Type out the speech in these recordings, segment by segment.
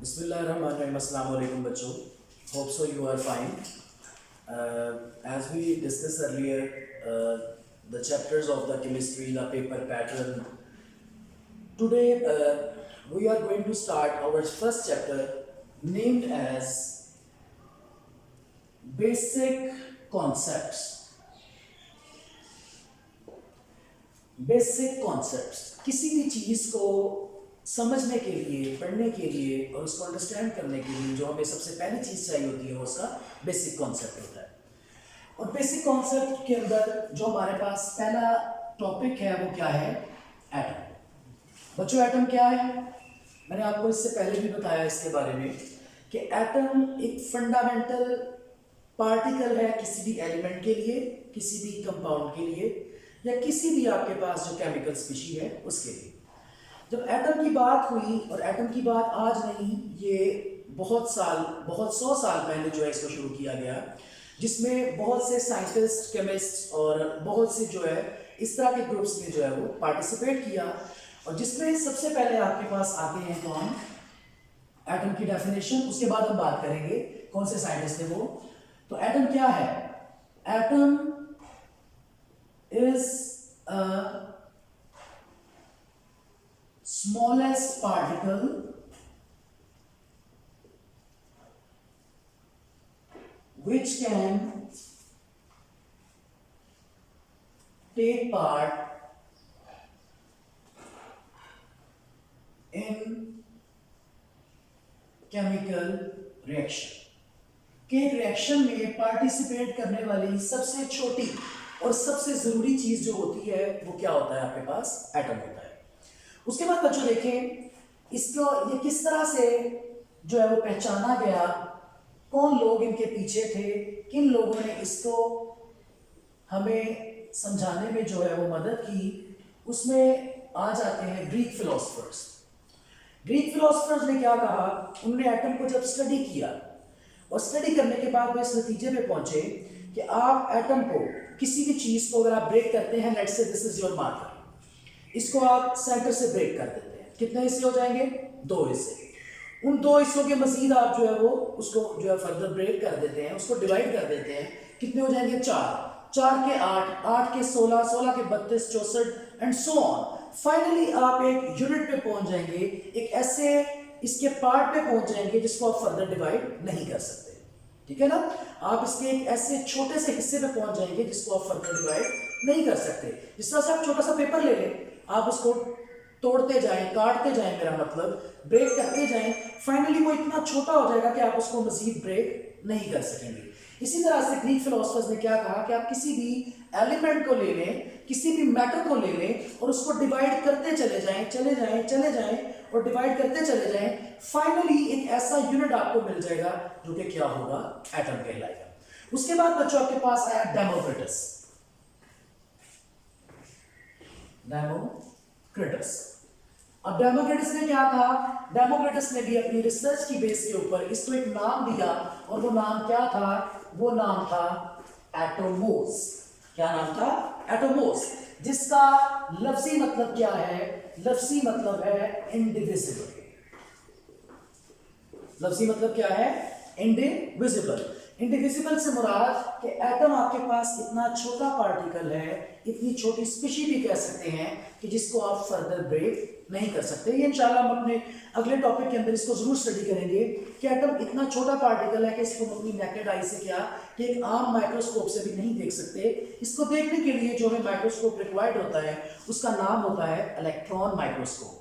Bismillahirrahmanirrahim. Assalamu alaikum bachcho. Hope so you are fine. As we discussed earlier, the chapters of the chemistry, the paper pattern. Today we are going to start our first chapter named as Basic Concepts. Basic concepts किसी भी चीज़ को समझने के लिए, पढ़ने के लिए और उसको अंडरस्टैंड करने के लिए जो हमें सबसे पहली चीज़ चाहिए होती है वो उसका बेसिक कॉन्सेप्ट होता है। और बेसिक कॉन्सेप्ट के अंदर जो हमारे पास पहला टॉपिक है वो क्या है? एटम। बच्चों एटम क्या है? मैंने आपको इससे पहले भी बताया इसके बारे में कि एटम एक फंडामेंटल पार्टिकल है किसी भी एलिमेंट के लिए, किसी भी कंपाउंड के लिए या किसी भी आपके पास जो केमिकल स्पीशी है उसके लिए। जब एटम की बात हुई, और एटम की बात आज नहीं, ये बहुत 100 साल पहले जो है इसको शुरू किया गया, जिसमें बहुत से साइंटिस्ट, केमिस्ट और बहुत से जो है इस तरह के ग्रुप्स ने जो है वो पार्टिसिपेट किया, और जिसमें सबसे पहले आपके पास आते हैं कौन? एटम की डेफिनेशन। उसके बाद हम बात करेंगे कौन से साइंटिस्ट थे वो। तो एटम क्या है? Atom is a smallest particle which can take part in chemical reaction। के एक रिएक्शन में पार्टिसिपेट करने वाली सबसे छोटी और सबसे जरूरी चीज जो होती है वो क्या होता है? आपके पास एटम होता है। उसके बाद बच्चों देखें इसको, ये किस तरह से जो है वो पहचाना गया, कौन लोग इनके पीछे थे, किन लोगों ने इसको हमें समझाने में जो है वो मदद की। उसमें आ जाते हैं ग्रीक फिलोसफर्स। ग्रीक फिलोसफर्स ने क्या कहा? उन्होंने एटम को जब स्टडी किया और स्टडी करने के बाद वो इस नतीजे पे पहुंचे कि आप एटम को, किसी भी चीज को अगर आप ब्रेक करते हैं, let's say this is your marker, इसको आप सेंटर से ब्रेक कर देते हैं, कितने हिस्से हो जाएंगे? 2 हिस्से। उन 2 हिस्सों के मजीद आप जो है वो उसको जो है फर्दर ब्रेक कर देते हैं, उसको डिवाइड कर देते हैं, कितने हो जाएंगे? 4, 4 के 8, 8 के 16, 16 के 32, 64 एंड सो ऑन। फाइनली आप एक यूनिट पे पहुंच जाएंगे, एक ऐसे इसके पार्ट पे पहुंच जाएंगे जिसको आप फर्दर डिवाइड नहीं कर सकते। ठीक है ना? आप इसके एक ऐसे छोटे से हिस्से पे पहुंच जाएंगे जिसको आप फर्दर डिवाइड नहीं कर सकते। जिस तरह से आप छोटा सा पेपर ले लें, आप उसको तोड़ते जाएं, काटते जाएं, मेरा मतलब ब्रेक करते जाएं, फाइनली वो इतना छोटा हो जाएगा कि आप उसको मजीद ब्रेक नहीं कर सकेंगे। इसी तरह से ग्रीक फिलोसफर्स ने क्या कहा कि आप किसी भी एलिमेंट को ले लें, किसी भी मैटर को ले लें और उसको डिवाइड करते चले जाएं और डिवाइड करते चले जाएं, फाइनली एक ऐसा यूनिट आपको मिल जाएगा जो कि क्या होगा? एटम कहलाएगा। उसके बाद बच्चों आपके पास आया डेमोक्रिटस। अब डेमोक्रिटस ने क्या कहा? डेमोक्रिटस ने भी अपनी रिसर्च की बेस के ऊपर इसको एक नाम दिया, और वो नाम क्या था? वो नाम था एटोमोस। क्या नाम था? एटोमोस, जिसका लफ्जी मतलब क्या है? लफ्जी मतलब है इंडिविजिबल। लफ्जी मतलब क्या है? इंडिविजिबल। इंडिविजिबल से मुराद कि एटम आपके पास इतना छोटा पार्टिकल है, इतनी छोटी स्पीशी भी कह सकते हैं कि जिसको आप फर्दर ब्रेक नहीं कर सकते। ये इंशाल्लाह हम अपने अगले टॉपिक के अंदर इसको जरूर स्टडी करेंगे कि एटम इतना छोटा पार्टिकल है कि इसको हम अपनी नेकेड आई से क्या कि एक आम माइक्रोस्कोप से भी नहीं देख सकते। इसको देखने के लिए जो हमें माइक्रोस्कोप रिक्वायर्ड होता है उसका नाम होता है इलेक्ट्रॉन माइक्रोस्कोप।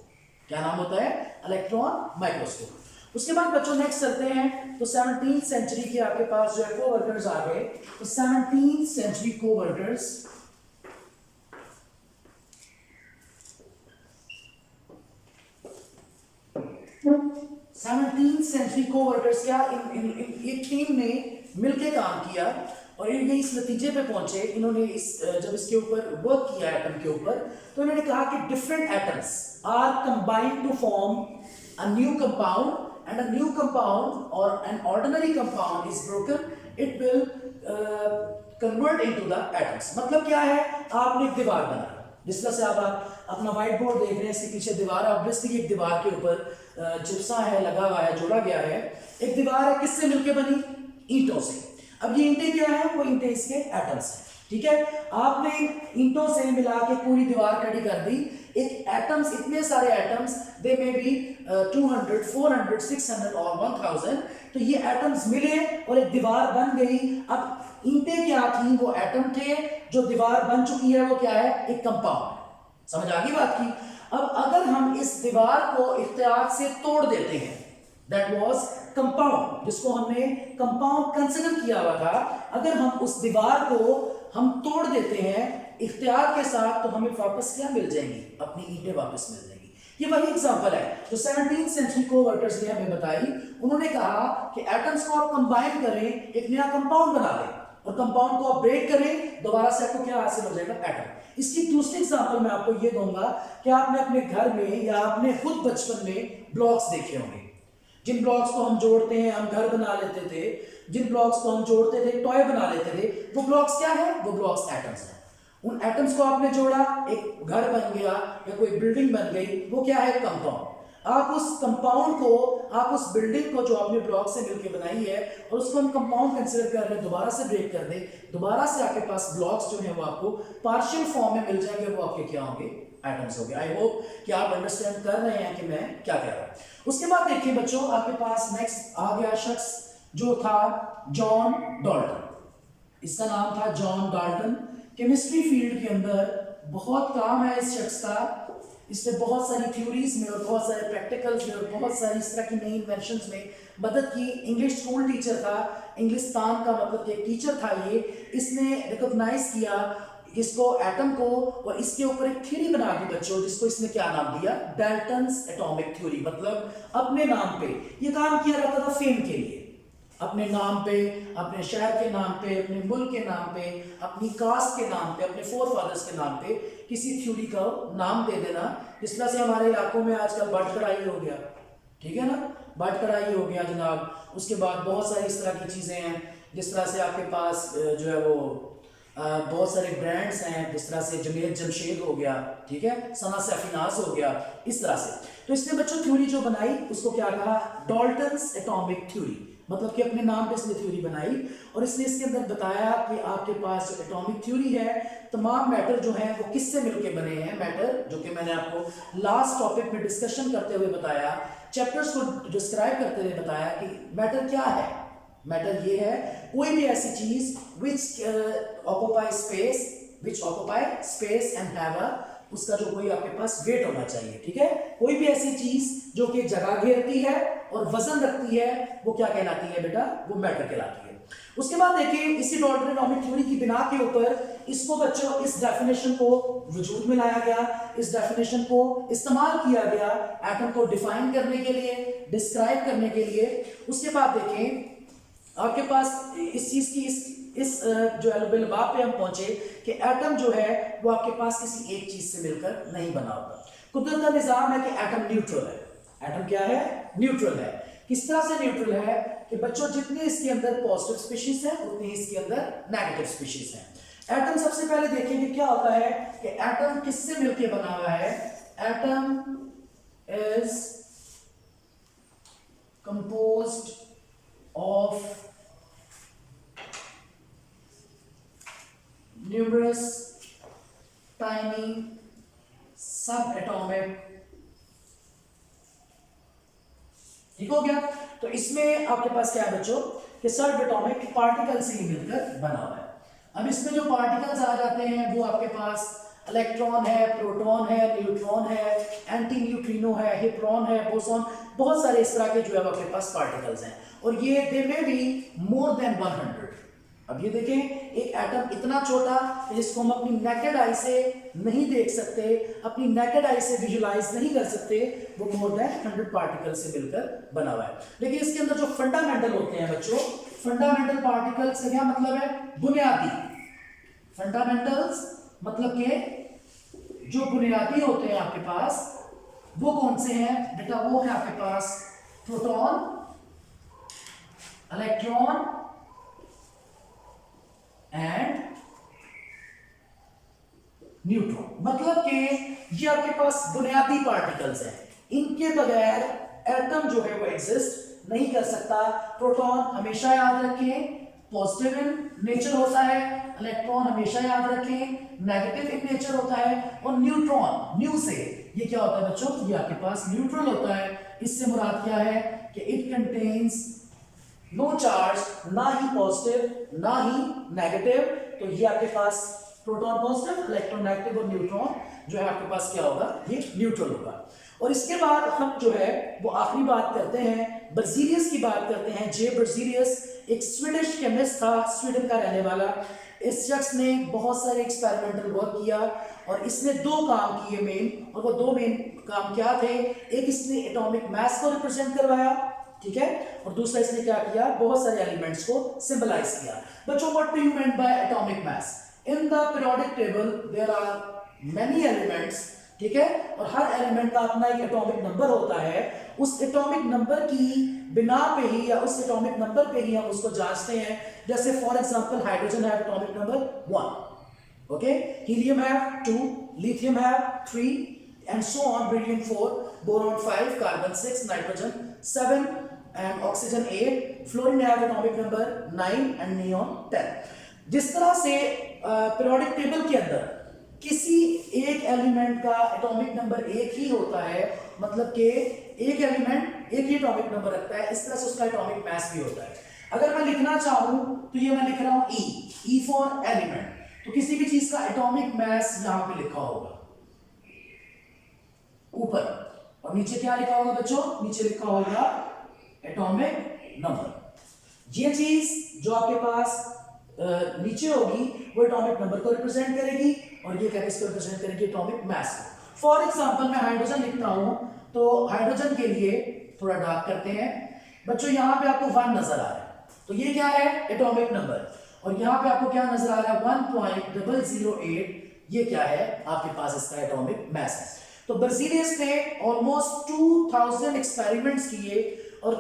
क्या नाम होता है? Electron microscope. उसके बाद बच्चों नेक्स्ट चलते हैं, तो 17th सेंचुरी के आपके पास जो है कोवर्कर्स आ गए। तो 17th सेंचुरी कोवर्कर्स, क्या एक टीम ने मिलकर काम किया और ये इस नतीजे पे पहुंचे। इन्होंने जब इसके ऊपर वर्क किया एटम के ऊपर, तो इन्होंने कहा कि different atoms are combined to form a new compound, and a new compound or an ordinary compound is broken, it will convert into the atoms। मतलब क्या है? आपने एक दीवार बनाई, जिस तरह से आप अपना व्हाइट बोर्ड देख रहे हैं, इसके पीछे दीवार है, ऑब्वियसली एक दीवार के ऊपर जिप्सा है, लगा हुआ है, जोड़ा गया है। एक दीवार है, किससे मिलकर बनी? ईंटों से। अब ये ईंटें क्या है? वो ईंटें इसके एटम्स हैं, ठीक है। आपने ईंटों से मिला के पूरी दीवार खड़ी कर दी। एक एटम्स, इतने सारे एटम्स, दे में बी 200, 400, 600 और 1000, तो ये एटम्स मिले और एक दीवार बन गई। अब ईंटें क्या थी? वो एटम थे। जो दीवार बन चुकी है वो क्या है? एक कंपाउंड। समझ आ गई बात की? अब अगर हम इस दीवार को इख्तियार से तोड़ देते हैं, दैट वाज कंपाउंड, जिसको हमने कंपाउंड कंसिडर किया हुआ था, अगर हम उस दीवार को हम तोड़ देते हैं इख्तियार के साथ, तो हमें वापस क्या मिल जाएंगी? अपनी ईंटें वापस मिल जाएंगी। ये वही एग्जांपल है जो 17th सेंचुरी को वर्कर्स ने हमें बताई। उन्होंने कहा कि एटम्स को आप कंबाइन करें, एक नया कंपाउंड बना लें, और कंपाउंड को आप ब्रेक करें, दोबारा से आपको क्या हासिल हो जाएगा? एटम। इसकी दूसरी एग्जांपल मैं आपको ये दूंगा कि आपने अपने घर में या आपने खुद बचपन में ब्लॉक्स देखे होंगे। जिन ब्लॉक्स को हम जोड़ते हैं, हम घर बना लेते थे, जिन ब्लॉक्स को हम जोड़ते थे टॉय बना लेते थे, वो ब्लॉक्स क्या है? वो ब्लॉक्स एटम्स हैं। उन एटम्स को आपने जोड़ा, एक घर बन गया या कोई बिल्डिंग बन गई, वो क्या है? कंपाउंड। आप उस कंपाउंड को, आप उस बिल्डिंग को जो आपने ब्लॉक से मिलकर बनाई है, और उसको हम कंपाउंड कंसीडर कर रहे हैं, दोबारा से ब्रेक कर दे, दोबारा से आपके पास ब्लॉक्स जो हैं वो आपको पार्शियल फॉर्म में मिल जाएंगे, वो आपके क्या होंगे? एटम्स हो गए। आई होप कि आप अंडरस्टैंड कर रहे हैं कि मैं क्या कह रहा हूं। उसके बाद देखिए बच्चों, आपके पास नेक्स्ट आ गया शख्स जो था जॉन डाल्टन। इसका नाम था जॉन डाल्टन। केमिस्ट्री फील्ड के अंदर बहुत काम है इस शख्स का। इसने बहुत सारी थ्योरीज में और बहुत सारे प्रैक्टिकल्स में और बहुत सारी इस तरह की नई इन्वेंशंस में मदद की। इंग्लिश स्कूल टीचर था, इंग्लिस्तान का मतलब कि एक टीचर था ये। इसने रिकॉग्नाइज किया इसको, एटम को, और इसके ऊपर एक थ्योरी बना दी बच्चों, जिसको इसने क्या नाम दिया? Dalton's atomic theory. मतलब अपने नाम पे ये काम किया जाता था फेम के लिए, अपने नाम पे, अपने शहर के नाम पे, अपने मुल्क के नाम पे, अपनी कास्ट के नाम पे, अपने फोर फादर्स के नाम पे किसी थ्योरी का नाम दे देना। जिस तरह से हमारे इलाकों में आजकल बट कढ़ाई हो गया, ठीक है ना, बट कढ़ाई हो गया जनाब। उसके बाद बहुत सारी इस तरह की चीज़ें हैं, जिस तरह से आपके पास जो है वो बहुत सारे ब्रांड्स हैं, जिस तरह से जमीयत जमशेद हो गया, ठीक है, सना सैफिनास हो गया, इस तरह से। तो इसने बच्चों थ्योरी जो बनाई उसको क्या कहा? Dalton's atomic theory. मतलब कि अपने नाम पे इसने थ्योरी बनाई, और इसने इसके अंदर बताया कि आपके पास जो एटॉमिक थ्योरी है, तमाम मैटर जो हैं वो किससे मिलके बने हैं? मैटर, जो कि मैंने आपको लास्ट टॉपिक में डिस्कशन करते हुए बताया, चैप्टर्स को डिस्क्राइब करते हुए बताया कि मैटर क्या है। मैटर ये है कोई भी ऐसी चीज विच occupy space and have a, उसका जो कोई आपके पास वेट होना चाहिए, ठीक है। कोई भी ऐसी चीज जो कि जगह घेरती है और वजन रखती है, वो क्या कहलाती है बेटा? वो मैटर कहलाती है। उसके बाद देखिए इसी डाल्टन एटॉमिक थ्योरी की बिना के ऊपर इसको बच्चों, इस डेफिनेशन को वजूद में लाया गया, इस डेफिनेशन को इस्तेमाल किया गया एटम को डिफाइन करने के लिए, डिस्क्राइब करने के लिए। उसके बाद देखें आपके पास इस चीज की इस जो है बात पे हम पहुंचे कि एटम जो है वो आपके पास किसी एक चीज से मिलकर नहीं बना होता। कुदरत का निजाम है कि एटम न्यूट्रल है। एटम क्या है? न्यूट्रल है। किस तरह से न्यूट्रल है कि बच्चों जितने इसके अंदर पॉजिटिव स्पीशीज हैं उतने इसके अंदर नेगेटिव स्पीशीज हैं। एटम सबसे पहले देखेंगे क्या होता है कि एटम किससे मिलकर बना हुआ है? Atom is composed of numerous tiny subatomic, ठीक हो गया। तो इसमें आपके पास क्या है बच्चों कि सबएटॉमिक पार्टिकल से ही मिलकर बना हुआ है। अब इसमें जो पार्टिकल्स आ जाते हैं वो आपके पास इलेक्ट्रॉन है, प्रोटॉन है, न्यूट्रॉन है, एंटी न्यूट्रिनो है, हिप्रोन है, बोसॉन, बहुत सारे इस तरह के जो है आपके पास पार्टिकल्स हैं, और ये दे में भी मोर देन 100। अब ये देखें एक एटम इतना छोटा जिसको हम अपनी नेकेड आई से नहीं देख सकते, अपनी नेकेड आई से विजुलाइज नहीं कर सकते, वो मोर देन 100 पार्टिकल से मिलकर बना हुआ है। लेकिन इसके अंदर जो फंडामेंटल होते हैं बच्चों, फंडामेंटल पार्टिकल्स का क्या मतलब है? बुनियादी। फंडामेंटल्स मतलब के जो बुनियादी होते हैं आपके पास, वो कौन से हैं बेटा? वो है आपके पास प्रोटॉन, इलेक्ट्रॉन एंड न्यूट्रॉन। मतलब कि ये आपके पास बुनियादी पार्टिकल्स हैं, इनके बगैर एटम जो है वो एग्जिस्ट नहीं कर सकता। प्रोटॉन हमेशा याद रखें पॉजिटिव इन नेचर होता है, इलेक्ट्रॉन हमेशा याद रखें नेगेटिव इन नेचर होता है, और न्यूट्रॉन न्यू से ये क्या होता है बच्चों, ये आपके पास न्यूट्रल होता है। इससे मुराद क्या है कि इट कंटेन्स नो चार्ज, ना ही पॉजिटिव ना ही नेगेटिव। तो ये आपके पास प्रोटॉन पॉजिटिव, इलेक्ट्रॉन नेगेटिव और न्यूट्रॉन जो है आपके पास क्या होगा, ये न्यूट्रल होगा। और इसके बाद हम जो है वो आखिरी बात करते हैं, बर्जीलियस की बात करते हैं। जे बर्जीलियस एक स्वीडिश केमिस्ट था, स्वीडन का रहने वाला। इस शख्स ने बहुत सारे एक्सपेरिमेंटल वर्क किया और इसने दो काम किए मेन, और वो दो मेन काम क्या थे, एक इसने एटॉमिक मास को रिप्रेजेंट करवाया, ठीक है, और दूसरा इसने क्या किया, बहुत सारे एलिमेंट्स को सिंबलाइज किया। बच्चों what do you mean by atomic mass? In the periodic table there are many elements, ठीक है, और हर एलिमेंट का अपना एक एटॉमिक नंबर होता है। उस एटॉमिक नंबर की बिना पे ही या उस एटॉमिक नंबर पे ही हम उसको जांचते हैं। जैसे फॉर एग्जांपल हाइड्रोजन है एटॉमिक नंबर 1, ओके, हीलियम है 2, लिथियम है 3 and so on, beryllium 4, boron 5, carbon 6, nitrogen 7 and oxygen 8, fluorine है एटॉमिक नंबर 9 एंड नियॉन 10। जिस तरह से पीरियोडिक टेबल के अंदर किसी एक एलिमेंट का एटॉमिक नंबर एक ही होता है, मतलब कि एक एलिमेंट एक ही एटॉमिक नंबर रखता है, इस तरह से उसका एटॉमिक मास भी होता है। अगर मैं लिखना चाहूं तो ये मैं लिख रहा हूं ई फॉर एलिमेंट, तो किसी भी चीज का एटॉमिक मास यहां पे लिखा होगा ऊपर, और नीचे क्या लिखा होगा बच्चों, नीचे लिखा होगा एटॉमिक नंबर। ये चीज जो आपके पास नीचे होगी वो एटॉमिक नंबर को रिप्रेजेंट करेगी, और ये क्या इसको रिप्रेजेंट करेगी, एटॉमिक मास को। फॉर एग्जांपल मैं हाइड्रोजन लिखता हूं, तो हाइड्रोजन के लिए थोड़ा डार्क करते हैं बच्चों, यहां पे आपको 1 नजर आ रहा है, तो ये क्या है एटॉमिक नंबर, और यहां पे आपको क्या नजर आ रहा है 1.008, ये क्या है आपके पास इसका एटॉमिक मास है। तो बर्जीलियस ने ऑलमोस्ट 2000 एक्सपेरिमेंट्स किए और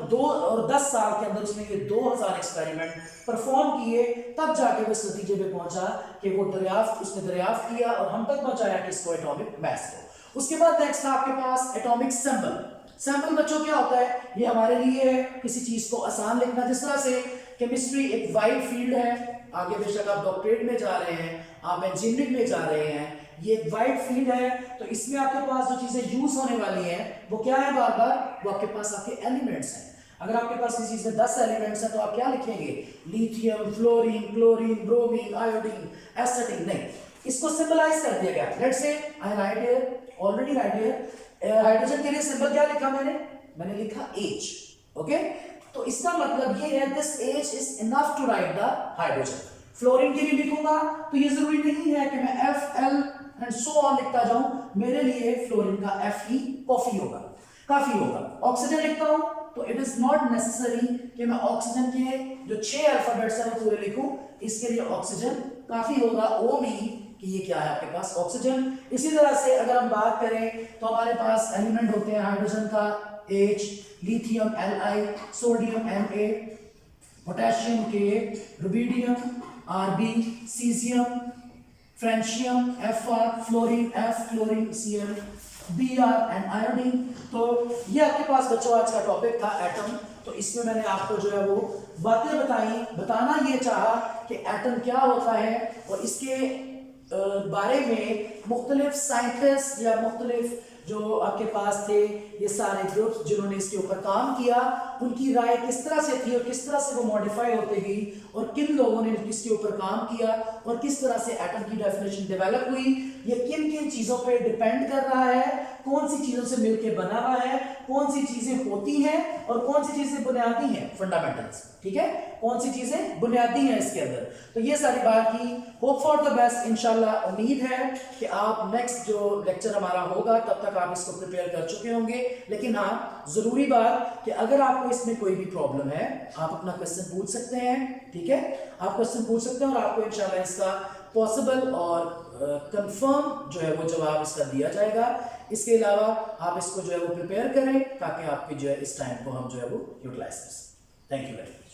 10 साल के अंदर उसने ये 2000 एक्सपेरिमेंट परफॉर्म किए, तब जाके वो इस नतीजे पे पहुंचा कि वो उसने दरियाफ्त किया और हम तक पहुंचाया कि इसको एटॉमिक मास को। उसके बाद नेक्स्ट था आपके पास एटॉमिक सिंबल। सिंबल बच्चों क्या होता है, ये हमारे लिए है किसी चीज को आसान लिखना। जिस तरह से केमिस्ट्री एक वाइड फील्ड है, आगे बेशक आप डॉक्टरेट में जा रहे हैं, आप इंजीनियरिंग में जा रहे हैं, ये एक वाइड फील्ड है, तो इसमें आपके पास जो चीजें यूज होने वाली हैं वो क्या है, बार बार वो आपके पास आपके एलिमेंट्स हैं। अगर आपके पास किसी चीज में 10 एलिमेंट्स हैं तो आप क्या लिखेंगे, lithium, fluorine, chlorine, bromine, iodine, astatine, नहीं, इसको सिंबलाइज कर दिया गया। Let's say I write here, already write here, hydrogen के लिए सिंबल क्या लिखा मैंने लिखा H, ओके, तो इसका मतलब ये है this H is enough to write the hydrogen. Fluorine के लिए लिखूंगा तो ये जरूरी नहीं है कि मैं Fl एंड सो ऑन लिखता जाऊं, मेरे लिए फ्लोरीन का Fe काफी होगा। ऑक्सीजन लिखता हूं तो इट इज नॉट नेसेसरी कि मैं ऑक्सीजन के जो 6 अल्फाबेट्स हैं वो पूरे लिखूं, इसके लिए ऑक्सीजन काफी होगा। O मीन कि ये क्या है आपके पास ऑक्सीजन। इसी तरह से अगर हम बात करें तो हमारे पास एलिमेंट होते हैं हाइड्रोजन का H, lithium Li, sodium Na, potassium K, rubidium Rb, caesium, francium Fr, fluorine F, chlorine Cl, Br and iodine. तो ये आपके पास बच्चों आज का टॉपिक था एटम। तो इसमें मैंने आपको जो है वो बातें बताना ये चाहा कि एटम क्या होता है, और इसके बारे में मुख्तलिफ साइंटिस्ट या मुख्तलिफ जो आपके पास थे ये सारे ग्रुप्स जिन्होंने इसके ऊपर काम किया, उनकी राय किस तरह से थी और किस तरह से वो मॉडिफाई होती गई, और किन लोगों ने इसके ऊपर काम किया, और किस तरह से एटम की डेफिनेशन डेवलप हुई, ये किन किन चीज़ों पे डिपेंड कर रहा है, कौन सी चीज़ों से मिलकर बना हुआ है, कौन सी चीज़ें होती हैं और कौन सी चीज़ें बुनियादी हैं, फंडामेंटल्स, ठीक है, कौन सी चीज़ें बुनियादी हैं इसके अंदर। तो ये सारी बात की। होप फॉर द बेस्ट, इंशाल्लाह उम्मीद है कि आप नेक्स्ट जो लेक्चर हमारा होगा तब तक आप इसको प्रिपेयर कर चुके होंगे। लेकिन हाँ, ज़रूरी बात कि अगर आपको इसमें कोई भी प्रॉब्लम है आप अपना क्वेश्चन पूछ सकते हैं, ठीक है, आप क्वेश्चन पूछ सकते हैं और आपको इंशाल्लाह इसका पॉसिबल और कंफर्म जो है वो जवाब इसका दिया जाएगा। इसके अलावा आप इसको जो है वो प्रिपेयर करें ताकि आपके जो है इस टाइम को हम जो है वो यूटिलाइज कर सकें। Thank you very much.